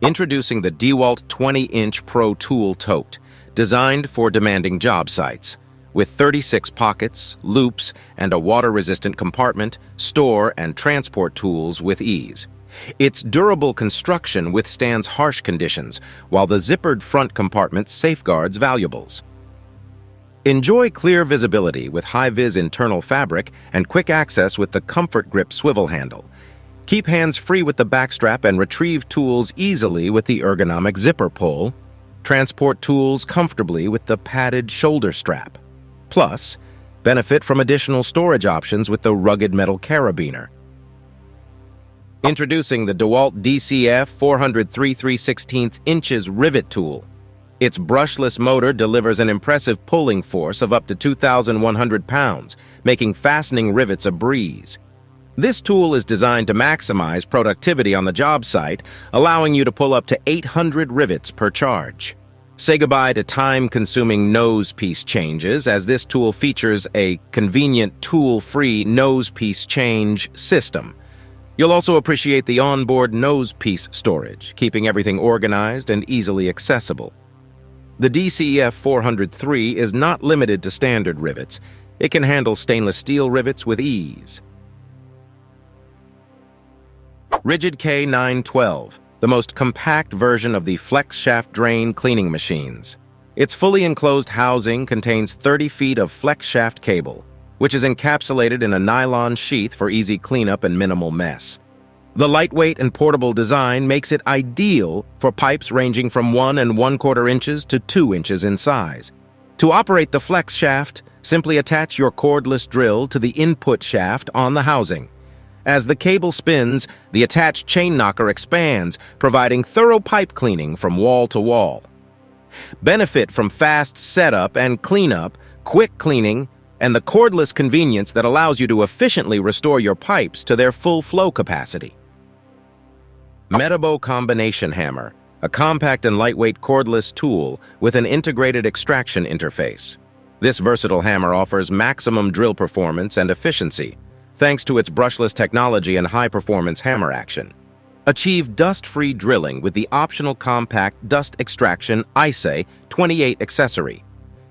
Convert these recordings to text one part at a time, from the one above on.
Introducing the Dewalt 20-inch Pro Tool Tote, designed for demanding job sites. With 36 pockets, loops, and a water-resistant compartment, store and transport tools with ease. Its durable construction withstands harsh conditions, while the zippered front compartment safeguards valuables. Enjoy clear visibility with high-vis internal fabric and quick access with the Comfort Grip swivel handle. Keep hands free with the backstrap and retrieve tools easily with the ergonomic zipper pull. Transport tools comfortably with the padded shoulder strap. Plus, benefit from additional storage options with the rugged metal carabiner. Introducing the Dewalt DCF 403 3/16 inches Rivet tool. Its brushless motor delivers an impressive pulling force of up to 2,100 pounds, making fastening rivets a breeze. This tool is designed to maximize productivity on the job site, allowing you to pull up to 800 rivets per charge. Say goodbye to time-consuming nose piece changes, as this tool features a convenient tool-free nose piece change system. You'll also appreciate the onboard nose piece storage, keeping everything organized and easily accessible. The DCF 403 is not limited to standard rivets. It can handle stainless steel rivets with ease. Ridgid K912, the most compact version of the FlexShaft drain cleaning machines. Its fully enclosed housing contains 30 feet of FlexShaft cable, which is encapsulated in a nylon sheath for easy cleanup and minimal mess. The lightweight and portable design makes it ideal for pipes ranging from 1 1/4 inches to 2 inches in size. To operate the FlexShaft, simply attach your cordless drill to the input shaft on the housing. As the cable spins, the attached chain knocker expands, providing thorough pipe cleaning from wall to wall. Benefit from fast setup and cleanup, quick cleaning, and the cordless convenience that allows you to efficiently restore your pipes to their full flow capacity. Metabo Combination Hammer, a compact and lightweight cordless tool with an integrated extraction interface. This versatile hammer offers maximum drill performance and efficiency, thanks to its brushless technology and high-performance hammer action. Achieve dust-free drilling with the optional compact dust extraction ISA 28 accessory.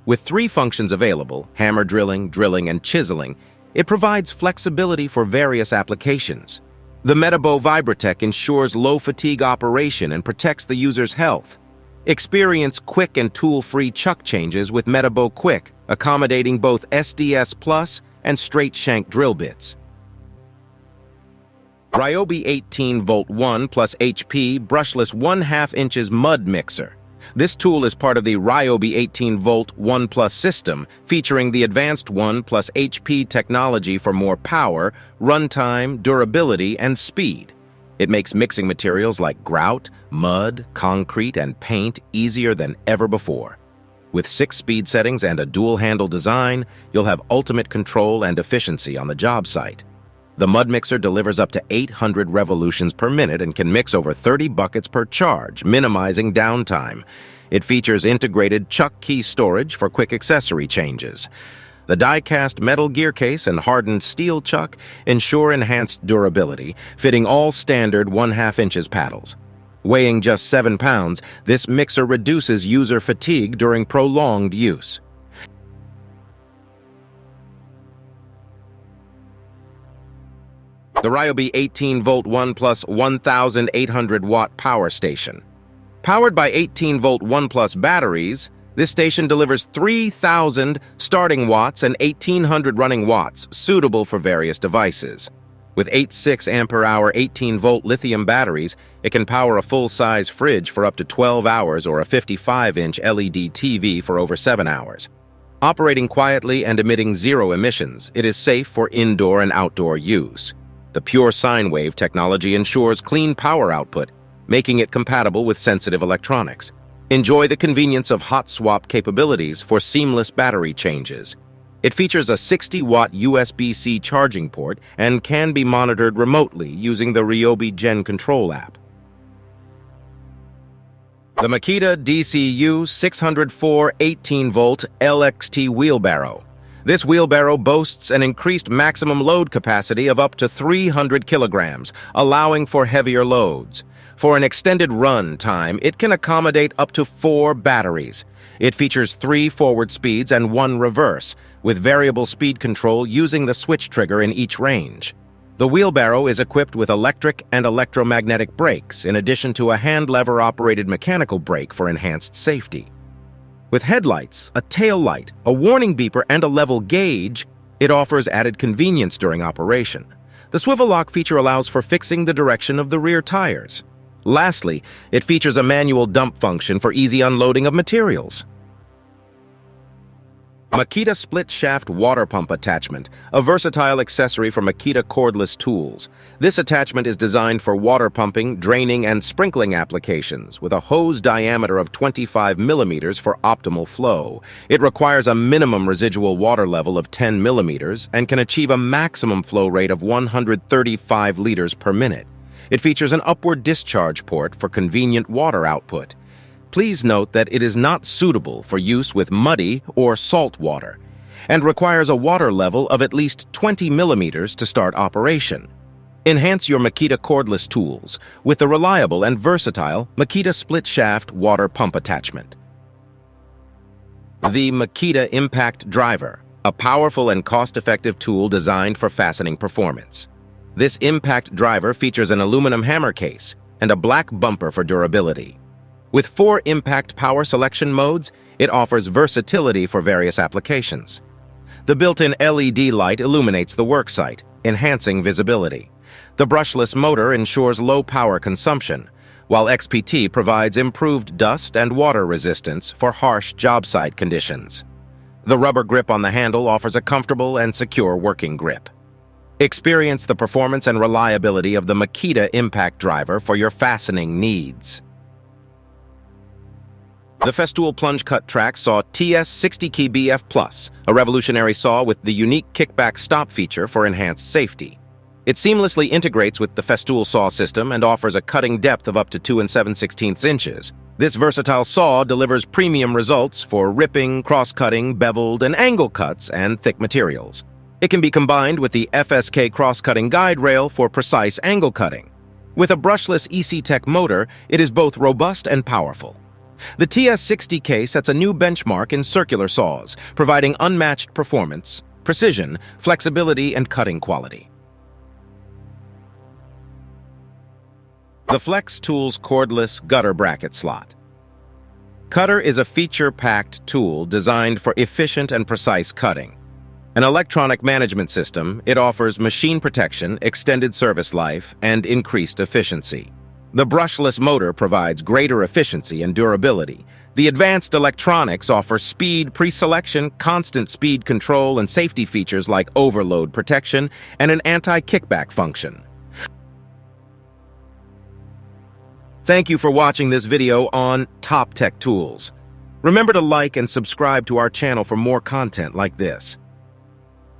With 3 functions available, hammer drilling, drilling, and chiseling, it provides flexibility for various applications. The Metabo Vibratech ensures low-fatigue operation and protects the user's health. Experience quick and tool-free chuck changes with Metabo Quick, accommodating both SDS Plus and straight shank drill bits. Ryobi 18-volt 1 plus HP brushless 1/2 inches Mud Mixer. This tool is part of the Ryobi 18-volt 1 plus system, featuring the advanced 1 plus HP technology for more power, runtime, durability, and speed. It makes mixing materials like grout, mud, concrete, and paint easier than ever before. With 6 speed settings and a dual-handle design, you'll have ultimate control and efficiency on the job site. The Mud Mixer delivers up to 800 revolutions per minute and can mix over 30 buckets per charge, minimizing downtime. It features integrated chuck key storage for quick accessory changes. The die-cast metal gear case and hardened steel chuck ensure enhanced durability, fitting all standard 1/2 inches paddles. Weighing just 7 pounds, this mixer reduces user fatigue during prolonged use. The Ryobi 18-volt 1 plus 1,800-watt power station. Powered by 18-volt 1 plus batteries, this station delivers 3,000 starting watts and 1,800 running watts, suitable for various devices. With 8.6 ampere-hour 18-volt lithium batteries, it can power a full-size fridge for up to 12 hours or a 55-inch LED TV for over 7 hours. Operating quietly and emitting 0 emissions, it is safe for indoor and outdoor use. The pure sine wave technology ensures clean power output, making it compatible with sensitive electronics. Enjoy the convenience of hot swap capabilities for seamless battery changes. It features a 60-watt USB-C charging port and can be monitored remotely using the Ryobi Gen Control app. The Makita DCU604 18-volt LXT wheelbarrow. This wheelbarrow boasts an increased maximum load capacity of up to 300 kilograms, allowing for heavier loads. For an extended run time, it can accommodate up to 4 batteries. It features 3 forward speeds and 1 reverse, with variable speed control using the switch trigger in each range. The wheelbarrow is equipped with electric and electromagnetic brakes, in addition to a hand lever-operated mechanical brake for enhanced safety. With headlights, a tail light, a warning beeper, and a level gauge, it offers added convenience during operation. The swivel lock feature allows for fixing the direction of the rear tires. Lastly, it features a manual dump function for easy unloading of materials. Makita Split Shaft Water Pump Attachment, a versatile accessory for Makita cordless tools. This attachment is designed for water pumping, draining, and sprinkling applications, with a hose diameter of 25 millimeters for optimal flow. It requires a minimum residual water level of 10 millimeters and can achieve a maximum flow rate of 135 liters per minute. It features an upward discharge port for convenient water output. Please note that it is not suitable for use with muddy or salt water and requires a water level of at least 20 millimeters to start operation. Enhance your Makita cordless tools with the reliable and versatile Makita Split Shaft Water Pump Attachment. The Makita Impact Driver, a powerful and cost-effective tool designed for fastening performance. This impact driver features an aluminum hammer case and a black bumper for durability. With 4 impact power selection modes, it offers versatility for various applications. The built-in LED light illuminates the worksite, enhancing visibility. The brushless motor ensures low power consumption, while XPT provides improved dust and water resistance for harsh job site conditions. The rubber grip on the handle offers a comfortable and secure working grip. Experience the performance and reliability of the Makita Impact Driver for your fastening needs. The Festool Plunge Cut Track saw TS60 BF+, a revolutionary saw with the unique kickback stop feature for enhanced safety. It seamlessly integrates with the Festool saw system and offers a cutting depth of up to 2 7/16 inches. This versatile saw delivers premium results for ripping, cross-cutting, beveled, and angle cuts and thick materials. It can be combined with the FSK cross-cutting guide rail for precise angle cutting. With a brushless EC-Tech motor, it is both robust and powerful. The TS60K sets a new benchmark in circular saws, providing unmatched performance, precision, flexibility, and cutting quality. The FlexTools Cordless Gutter Bracket Slot. Cutter is a feature-packed tool designed for efficient and precise cutting. An electronic management system, it offers machine protection, extended service life, and increased efficiency. The brushless motor provides greater efficiency and durability. The advanced electronics offer speed pre-selection, constant speed control, and safety features like overload protection and an anti-kickback function. Thank you for watching this video on Top Tech Tools. Remember to like and subscribe to our channel for more content like this.